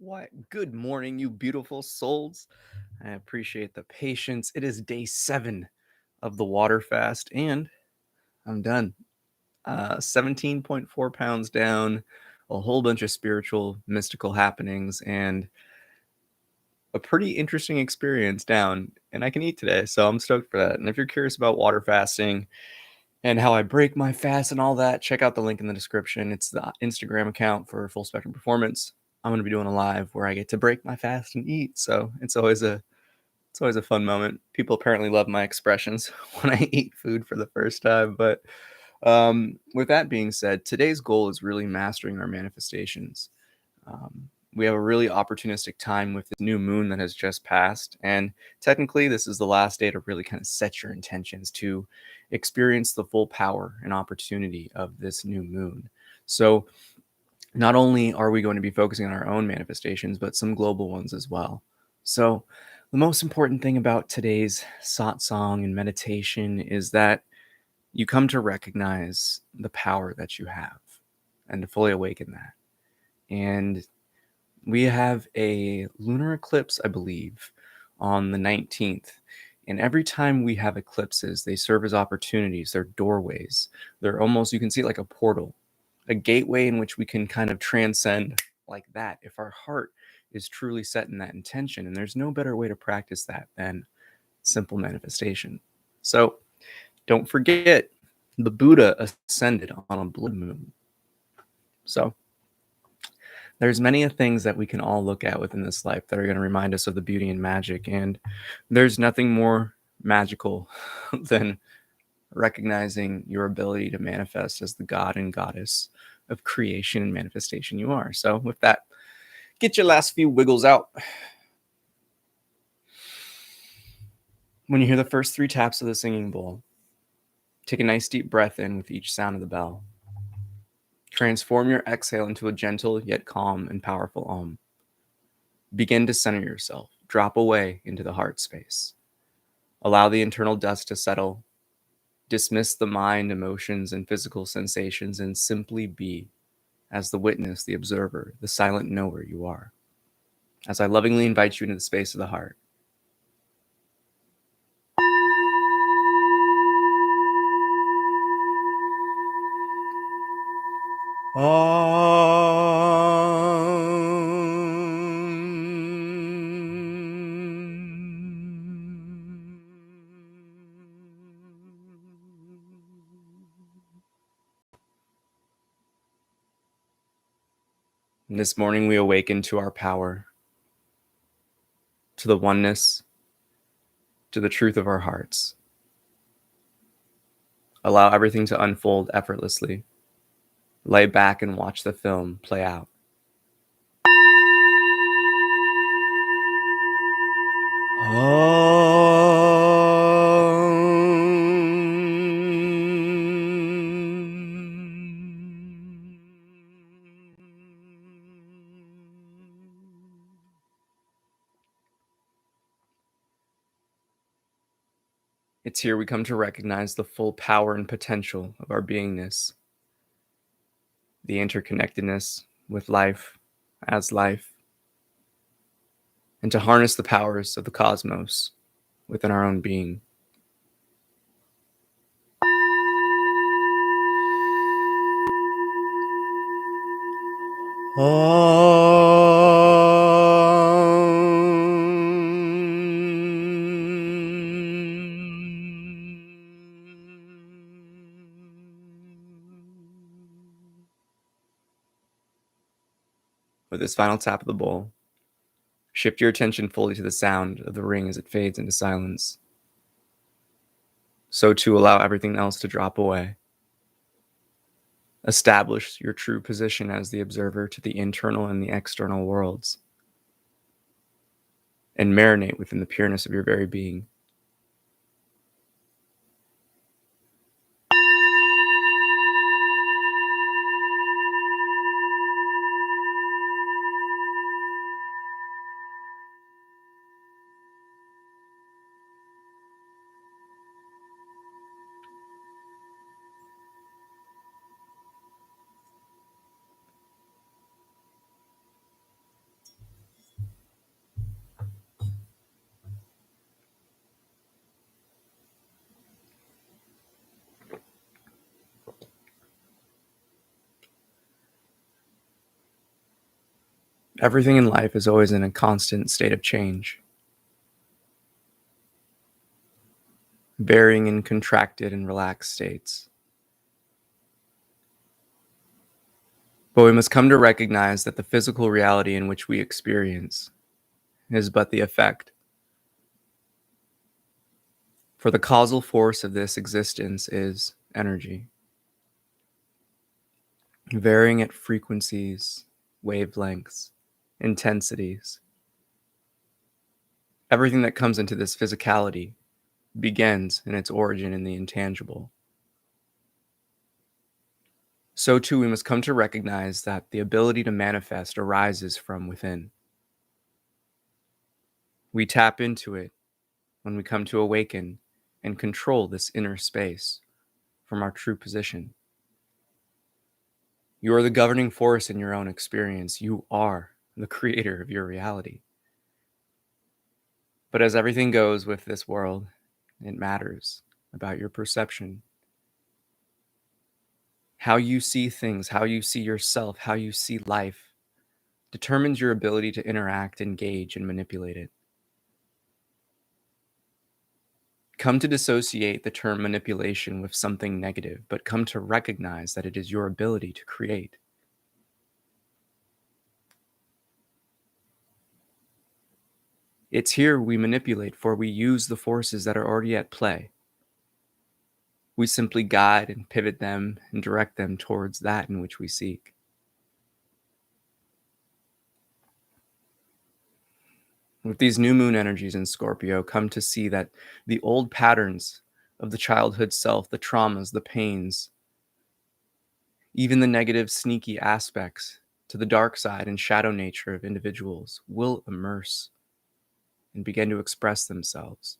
What? Good morning, you beautiful souls. I appreciate the patience. It is day 7 of the water fast, and I'm done. 17.4 pounds down, a whole bunch of spiritual, mystical happenings, and a pretty interesting experience down. And I can eat today, so I'm stoked for that. And if you're curious about water fasting and how I break my fast and all that, check out the link in the description. It's the Instagram account for Full Spectrum Performance. I'm going to be doing a live where I get to break my fast and eat. So it's always a fun moment. People apparently love my expressions when I eat food for the first time. But with that being said, today's goal is really mastering our manifestations. We have a really opportunistic time with this new moon that has just passed. And technically, this is the last day to really kind of set your intentions to experience the full power and opportunity of this new moon. So, not only are we going to be focusing on our own manifestations, but some global ones as well. So, the most important thing about today's satsang and meditation is that you come to recognize the power that you have and to fully awaken that. And we have a lunar eclipse, I believe, on the 19th. And every time we have eclipses, they serve as opportunities. They're doorways. They're almost, you can see it like a portal, a gateway in which we can kind of transcend like that if our heart is truly set in that intention. And there's no better way to practice that than simple manifestation. So don't forget, the Buddha ascended on a blood moon. So there's many things that we can all look at within this life that are going to remind us of the beauty and magic. And there's nothing more magical than recognizing your ability to manifest as the god and goddess of creation and manifestation you are. So with that, get your last few wiggles out. When you hear the first 3 taps of the singing bowl, take a nice deep breath in with each sound of the bell. Transform your exhale into a gentle yet calm and powerful Om. Begin to center yourself. Drop away into the heart space. Allow the internal dust to settle. Dismiss the mind, emotions, and physical sensations, and simply be as the witness, the observer, the silent knower you are. As I lovingly invite you into the space of the heart. And this morning we awaken to our power, to the oneness, to the truth of our hearts. Allow everything to unfold effortlessly. Lay back and watch the film play out. It's here we come to recognize the full power and potential of our beingness, the interconnectedness with life as life, and to harness the powers of the cosmos within our own being. With this final tap of the bowl, shift your attention fully to the sound of the ring as it fades into silence. So too, allow everything else to drop away. Establish your true position as the observer to the internal and the external worlds, and marinate within the pureness of your very being. Everything in life is always in a constant state of change, varying in contracted and relaxed states. But we must come to recognize that the physical reality in which we experience is but the effect. For the causal force of this existence is energy, varying at frequencies, wavelengths, intensities. Everything that comes into this physicality begins in its origin in the intangible. So too, we must come to recognize that the ability to manifest arises from within. We tap into it when we come to awaken and control this inner space from our true position. You are the governing force in your own experience. You are the creator of your reality. But as everything goes with this world, it matters about your perception. How you see things, how you see yourself, how you see life determines your ability to interact, engage, and manipulate it. Come to dissociate the term manipulation with something negative, but come to recognize that it is your ability to create. It's here we manipulate, for we use the forces that are already at play. We simply guide and pivot them and direct them towards that in which we seek. With these new moon energies in Scorpio, come to see that the old patterns of the childhood self, the traumas, the pains, even the negative, sneaky aspects to the dark side and shadow nature of individuals will immerse and begin to express themselves.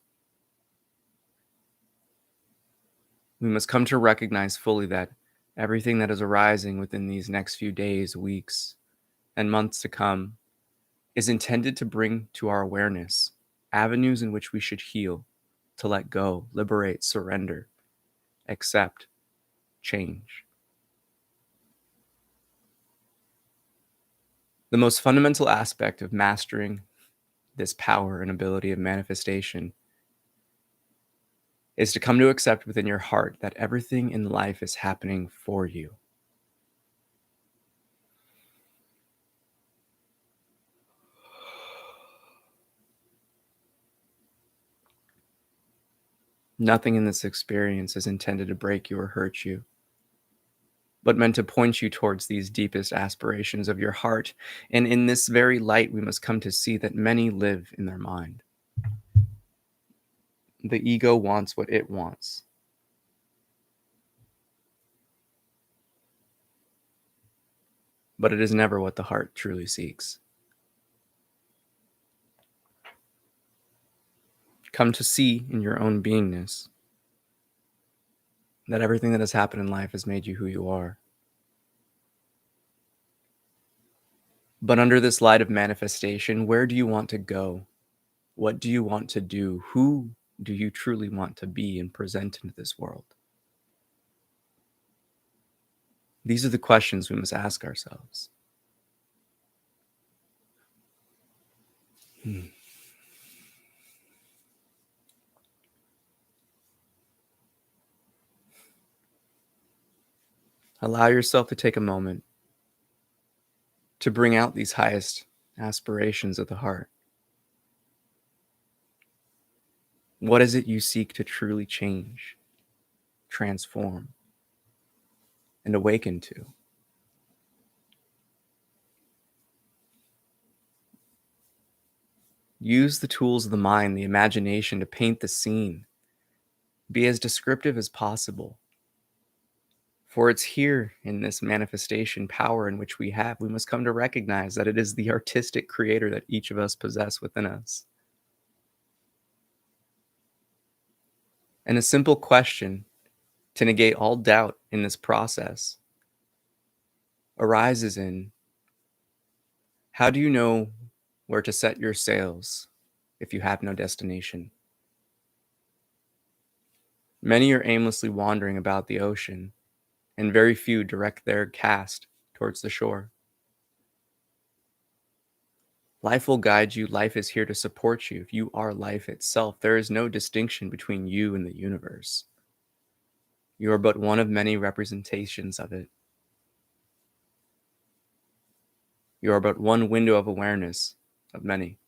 We must come to recognize fully that everything that is arising within these next few days, weeks, and months to come is intended to bring to our awareness avenues in which we should heal, to let go, liberate, surrender, accept, change. The most fundamental aspect of mastering this power and ability of manifestation is to come to accept within your heart that everything in life is happening for you. Nothing in this experience is intended to break you or hurt you, but meant to point you towards these deepest aspirations of your heart. And in this very light, we must come to see that many live in their mind. The ego wants what it wants. But it is never what the heart truly seeks. Come to see in your own beingness that everything that has happened in life has made you who you are. But under this light of manifestation, where do you want to go? What do you want to do? Who do you truly want to be and present into this world? These are the questions we must ask ourselves. Allow yourself to take a moment to bring out these highest aspirations of the heart. What is it you seek to truly change, transform, and awaken to? Use the tools of the mind, the imagination, to paint the scene. Be as descriptive as possible. For it's here in this manifestation power in which we must come to recognize that it is the artistic creator that each of us possess within us. And a simple question to negate all doubt in this process arises in: how do you know where to set your sails if you have no destination? Many are aimlessly wandering about the ocean, and very few direct their cast towards the shore. Life will guide you. Life is here to support you. If you are life itself, there is no distinction between you and the universe. You are but one of many representations of it. You are but one window of awareness of many.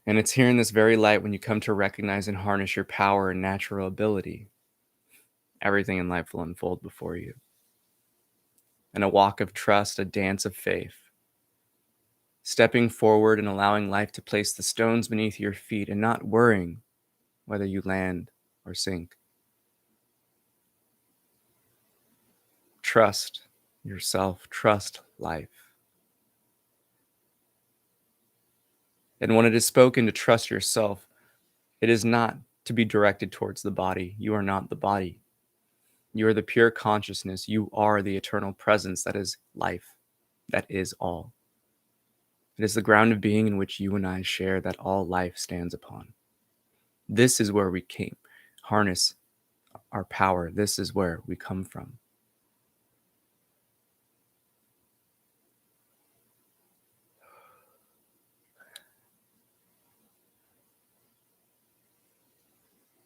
And it's here in this very light when you come to recognize and harness your power and natural ability, everything in life will unfold before you. And a walk of trust, a dance of faith. Stepping forward and allowing life to place the stones beneath your feet and not worrying whether you land or sink. Trust yourself, trust life. And when it is spoken to trust yourself, it is not to be directed towards the body. You are not the body. You are the pure consciousness. You are the eternal presence that is life, that is all. It is the ground of being in which you and I share that all life stands upon. This is where we came. Harness our power. This is where we come from.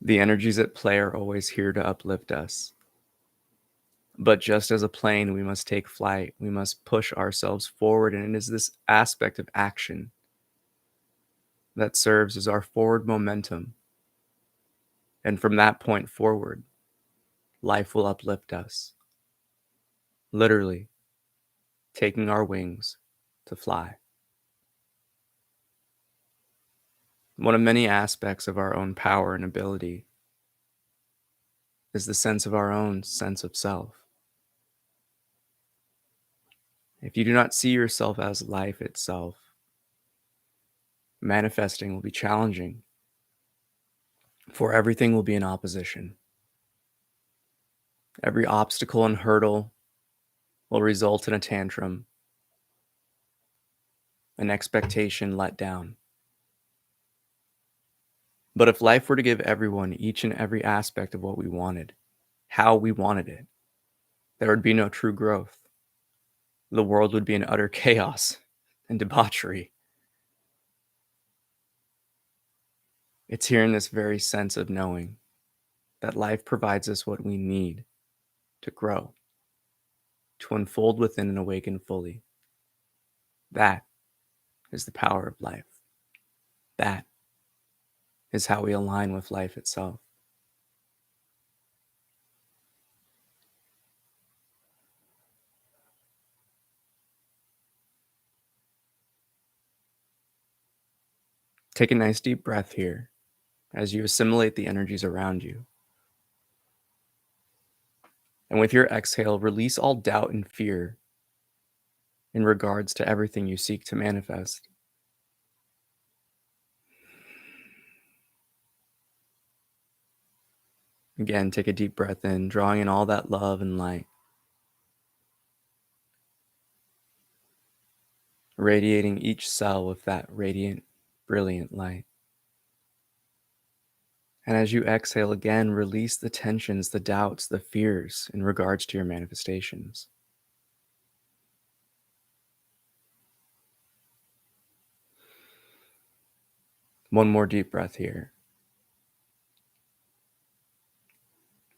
The energies at play are always here to uplift us. But just as a plane, we must take flight. We must push ourselves forward. And it is this aspect of action that serves as our forward momentum. And from that point forward, life will uplift us. Literally, taking our wings to fly. One of many aspects of our own power and ability is the sense of our own sense of self. If you do not see yourself as life itself, manifesting will be challenging, for everything will be in opposition. Every obstacle and hurdle will result in a tantrum, an expectation let down. But if life were to give everyone each and every aspect of what we wanted, how we wanted it, there would be no true growth. The world would be in utter chaos and debauchery. It's here in this very sense of knowing that life provides us what we need to grow, to unfold within and awaken fully. That is the power of life. That is how we align with life itself. Take a nice deep breath here as you assimilate the energies around you. And with your exhale, release all doubt and fear in regards to everything you seek to manifest. Again, take a deep breath in, drawing in all that love and light, radiating each cell with that radiant, brilliant light. And as you exhale again, release the tensions, the doubts, the fears in regards to your manifestations. One more deep breath here.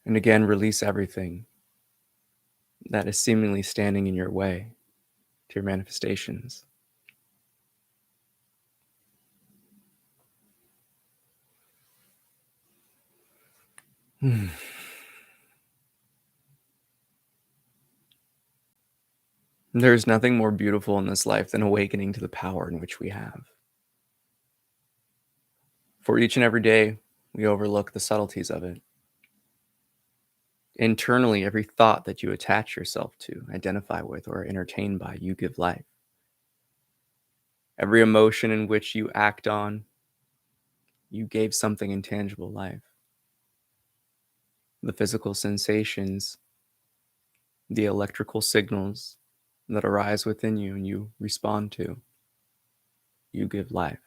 And again, release everything that is seemingly standing in your way to your manifestations. There is nothing more beautiful in this life than awakening to the power in which we have. For each and every day, we overlook the subtleties of it. Internally, every thought that you attach yourself to, identify with, or are entertained by, you give life. Every emotion in which you act on, you gave something intangible life. The physical sensations, the electrical signals that arise within you and you respond to, you give life.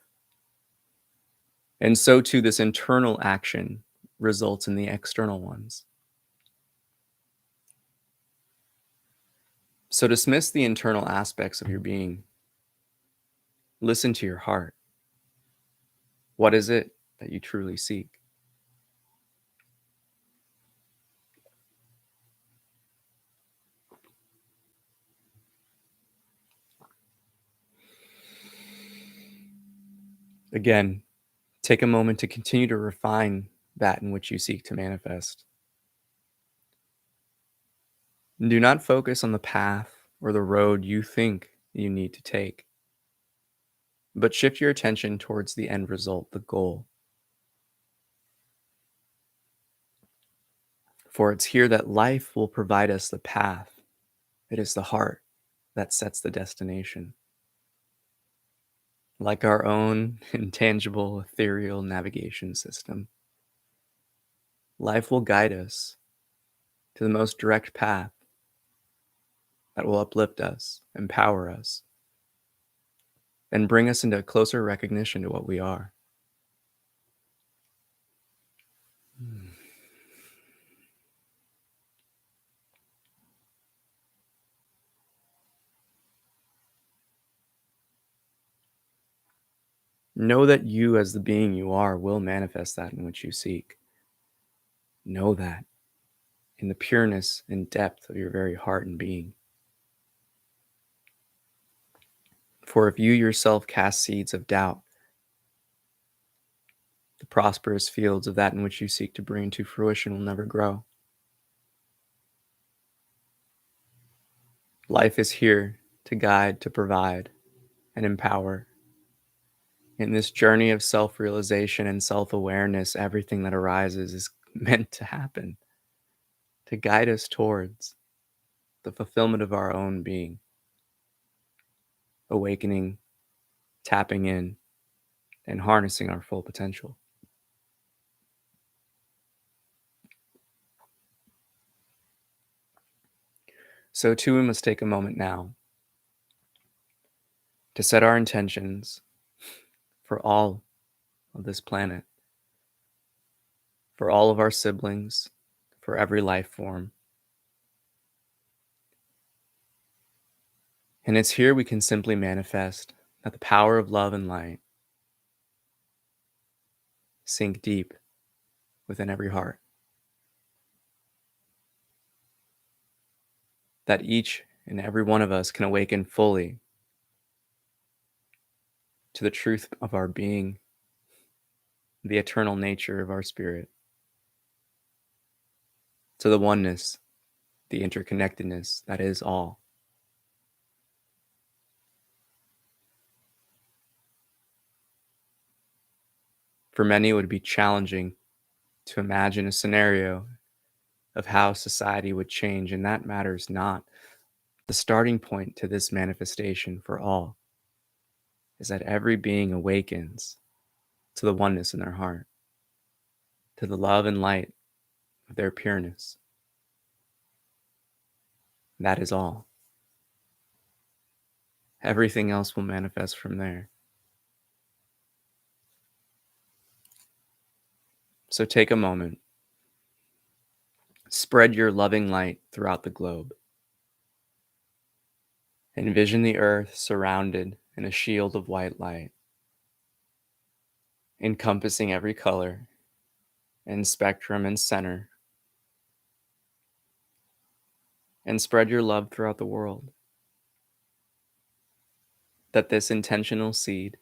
And so too, this internal action results in the external ones. So dismiss the internal aspects of your being. Listen to your heart. What is it that you truly seek? Again, take a moment to continue to refine that in which you seek to manifest. And do not focus on the path or the road you think you need to take, but shift your attention towards the end result, the goal. For it's here that life will provide us the path. It is the heart that sets the destination. Like our own intangible, ethereal navigation system, life will guide us to the most direct path that will uplift us, empower us, and bring us into a closer recognition to what we are. Know that you, as the being you are, will manifest that in which you seek. Know that in the pureness and depth of your very heart and being. For if you yourself cast seeds of doubt, the prosperous fields of that in which you seek to bring to fruition will never grow. Life is here to guide, to provide, and empower. In this journey of self-realization and self-awareness, everything that arises is meant to happen, to guide us towards the fulfillment of our own being, awakening, tapping in, and harnessing our full potential. So too, we must take a moment now to set our intentions for all of this planet, for all of our siblings, for every life form. And it's here we can simply manifest that the power of love and light sink deep within every heart. That each and every one of us can awaken fully to the truth of our being, the eternal nature of our spirit, to the oneness, the interconnectedness that is all. For many, it would be challenging to imagine a scenario of how society would change, and that matters not. The starting point to this manifestation for all is that every being awakens to the oneness in their heart, to the love and light of their pureness. That is all. Everything else will manifest from there. So take a moment. Spread your loving light throughout the globe. Envision the earth surrounded in a shield of white light, encompassing every color and spectrum and center. And spread your love throughout the world. That this intentional seed,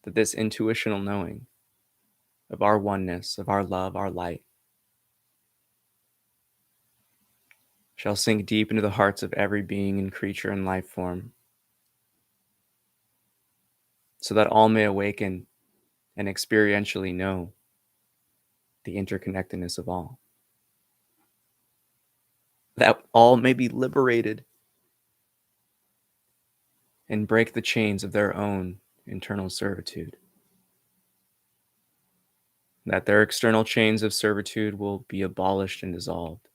that this intuitional knowing of our oneness, of our love, our light, shall sink deep into the hearts of every being and creature and life form, so that all may awaken and experientially know the interconnectedness of all. That all may be liberated and break the chains of their own internal servitude. That their external chains of servitude will be abolished and dissolved.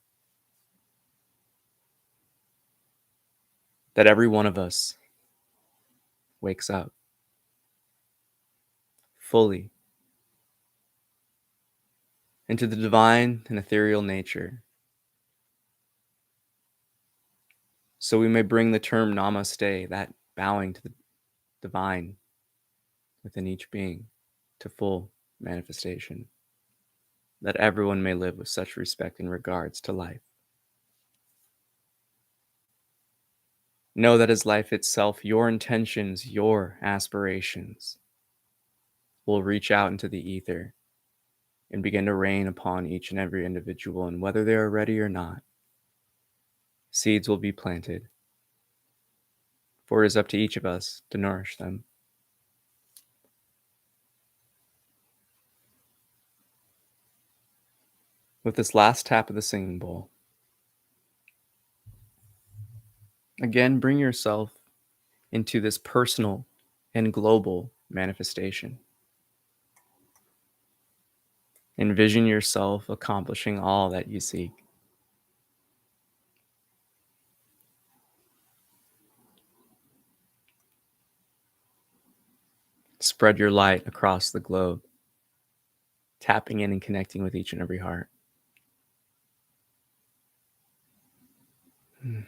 That every one of us wakes up fully into the divine and ethereal nature So we may bring the term namaste, that bowing to the divine within each being, to full manifestation, that everyone may live with such respect and regards to life. Know that as life itself, your intentions, your aspirations will reach out into the ether and begin to rain upon each and every individual, and whether they are ready or not, seeds will be planted, for it is up to each of us to nourish them. With this last tap of the singing bowl, again, bring yourself into this personal and global manifestation. Envision yourself accomplishing all that you seek. Spread your light across the globe, tapping in and connecting with each and every heart. And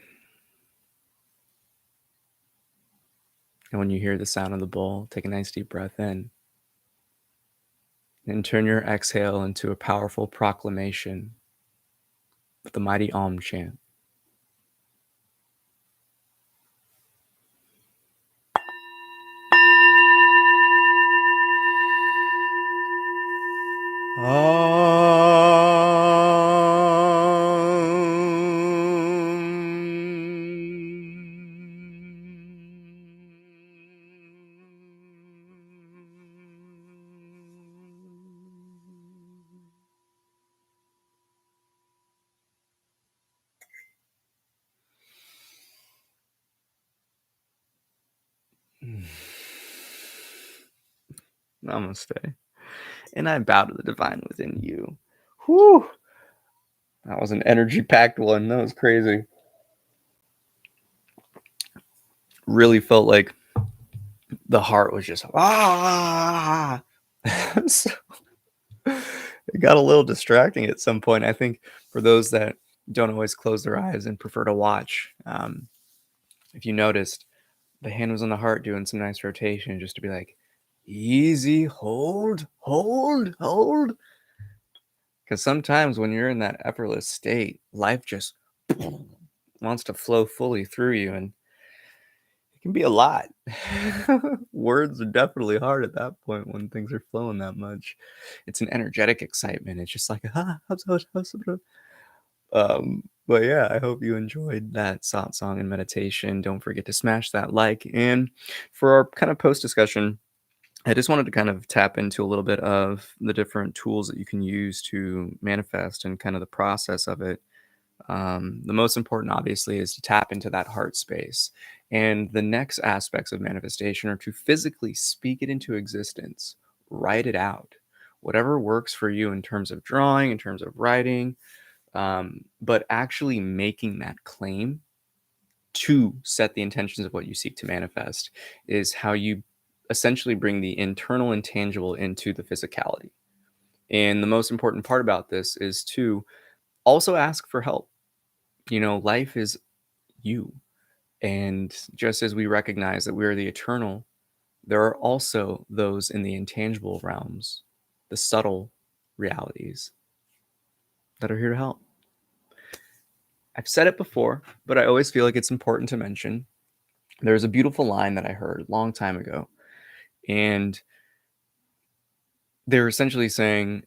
when you hear the sound of the bowl, take a nice deep breath in and turn your exhale into a powerful proclamation with the mighty Om chant. Namaste. And I bow to the divine within you. Whew. That was an energy-packed one. That was crazy. Really felt like the heart was just so, it got a little distracting at some point. I think for those that don't always close their eyes and prefer to watch, if you noticed, the hand was on the heart doing some nice rotation just to be like, easy, hold. Because sometimes when you're in that effortless state, life just wants to flow fully through you, and it can be a lot. Words are definitely hard at that point when things are flowing that much. It's an energetic excitement. It's just like, but yeah, I hope you enjoyed that satsang and meditation. Don't forget to smash that like. And for our kind of post discussion, I just wanted to kind of tap into a little bit of the different tools that you can use to manifest and kind of the process of it. The most important, obviously, is to tap into that heart space. And the next aspects of manifestation are to physically speak it into existence, write it out, whatever works for you in terms of drawing, in terms of writing, but actually making that claim to set the intentions of what you seek to manifest is how you essentially bring the internal intangible into the physicality. And the most important part about this is to also ask for help. You know, life is you. And just as we recognize that we are the eternal, there are also those in the intangible realms, the subtle realities that are here to help. I've said it before, but I always feel like it's important to mention. There's a beautiful line that I heard a long time ago, and they're essentially saying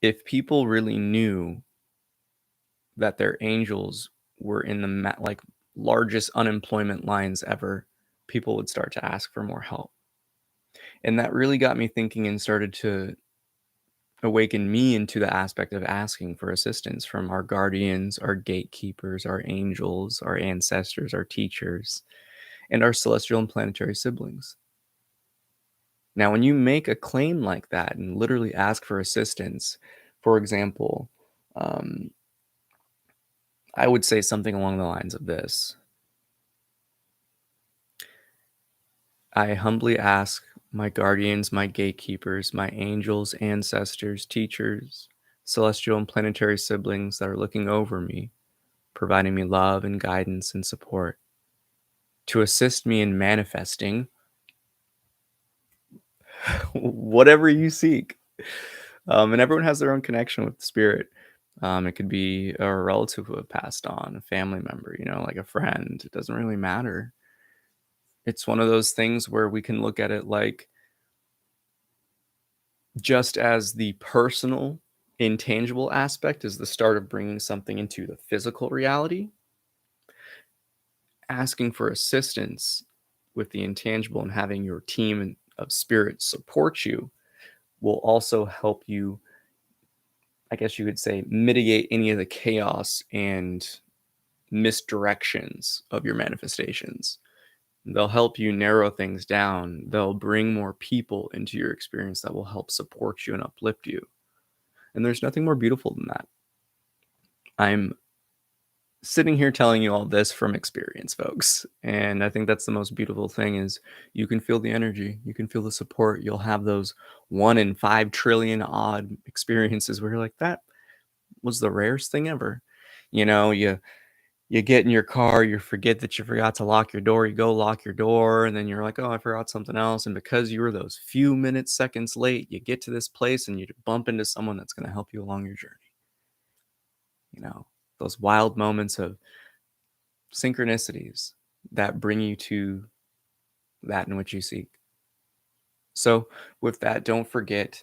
if people really knew that their angels were in the largest unemployment lines ever, people would start to ask for more help. And that really got me thinking and started to awaken me into the aspect of asking for assistance from our guardians, our gatekeepers, our angels, our ancestors, our teachers, and our celestial and planetary siblings. Now, when you make a claim like that and literally ask for assistance, for example, I would say something along the lines of this. I humbly ask my guardians, my gatekeepers, my angels, ancestors, teachers, celestial and planetary siblings that are looking over me providing me love and guidance and support to assist me in manifesting whatever you seek. And everyone has their own connection with the spirit. It could be a relative who have passed on, a family member, like a friend. It doesn't really matter. It's one of those things where we can look at it like just as the personal, intangible aspect is the start of bringing something into the physical reality, asking for assistance with the intangible and having your team of spirits support you will also help you, I guess you could say, mitigate any of the chaos and misdirections of your manifestations. They'll help you narrow things down. They'll bring more people into your experience that will help support you and uplift you. And there's nothing more beautiful than that. I'm sitting here telling you all this from experience, folks. And I think that's the most beautiful thing is you can feel the energy, you can feel the support. You'll have those 1 in 5 trillion odd experiences where you're like, that was the rarest thing ever. You get in your car, you forget that you forgot to lock your door, you go lock your door, and then you're like, oh, I forgot something else. And because you were those few minutes, seconds late, you get to this place and you bump into someone that's going to help you along your journey. Those wild moments of synchronicities that bring you to that in which you seek. So with that, don't forget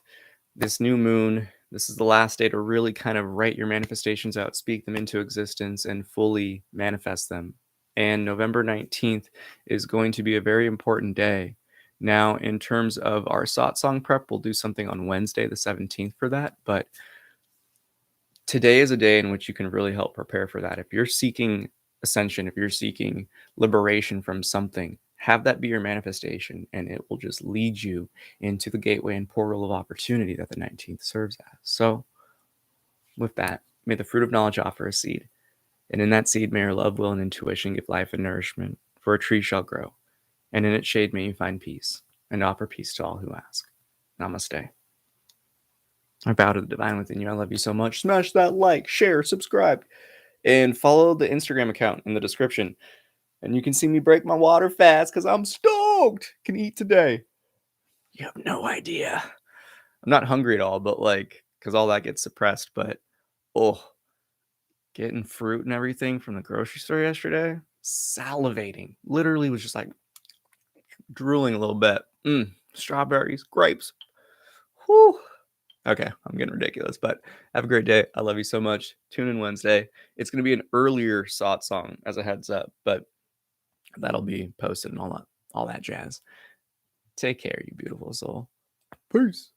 this new moon. This is the last day to really kind of write your manifestations out, speak them into existence, and fully manifest them. And November 19th is going to be a very important day. Now, in terms of our satsang prep, we'll do something on Wednesday, the 17th for that. But today is a day in which you can really help prepare for that. If you're seeking ascension, if you're seeking liberation from something, have that be your manifestation, and it will just lead you into the gateway and portal of opportunity that the 19th serves as. So with that, may the fruit of knowledge offer a seed, and in that seed may your love, will, and intuition give life and nourishment, for a tree shall grow, and in its shade may you find peace, and offer peace to all who ask. Namaste. I bow to the divine within you. I love you so much. Smash that like, share, subscribe, and follow the Instagram account in the description. And you can see me break my water fast because I'm stoked. Can eat today. You have no idea. I'm not hungry at all, but because all that gets suppressed. But, getting fruit and everything from the grocery store yesterday, salivating. Literally was just like drooling a little bit. Strawberries, grapes. Whew. Okay, I'm getting ridiculous, but have a great day. I love you so much. Tune in Wednesday. It's going to be an earlier satsang as a heads up, but that'll be posted and all that jazz. Take care, you beautiful soul. Peace.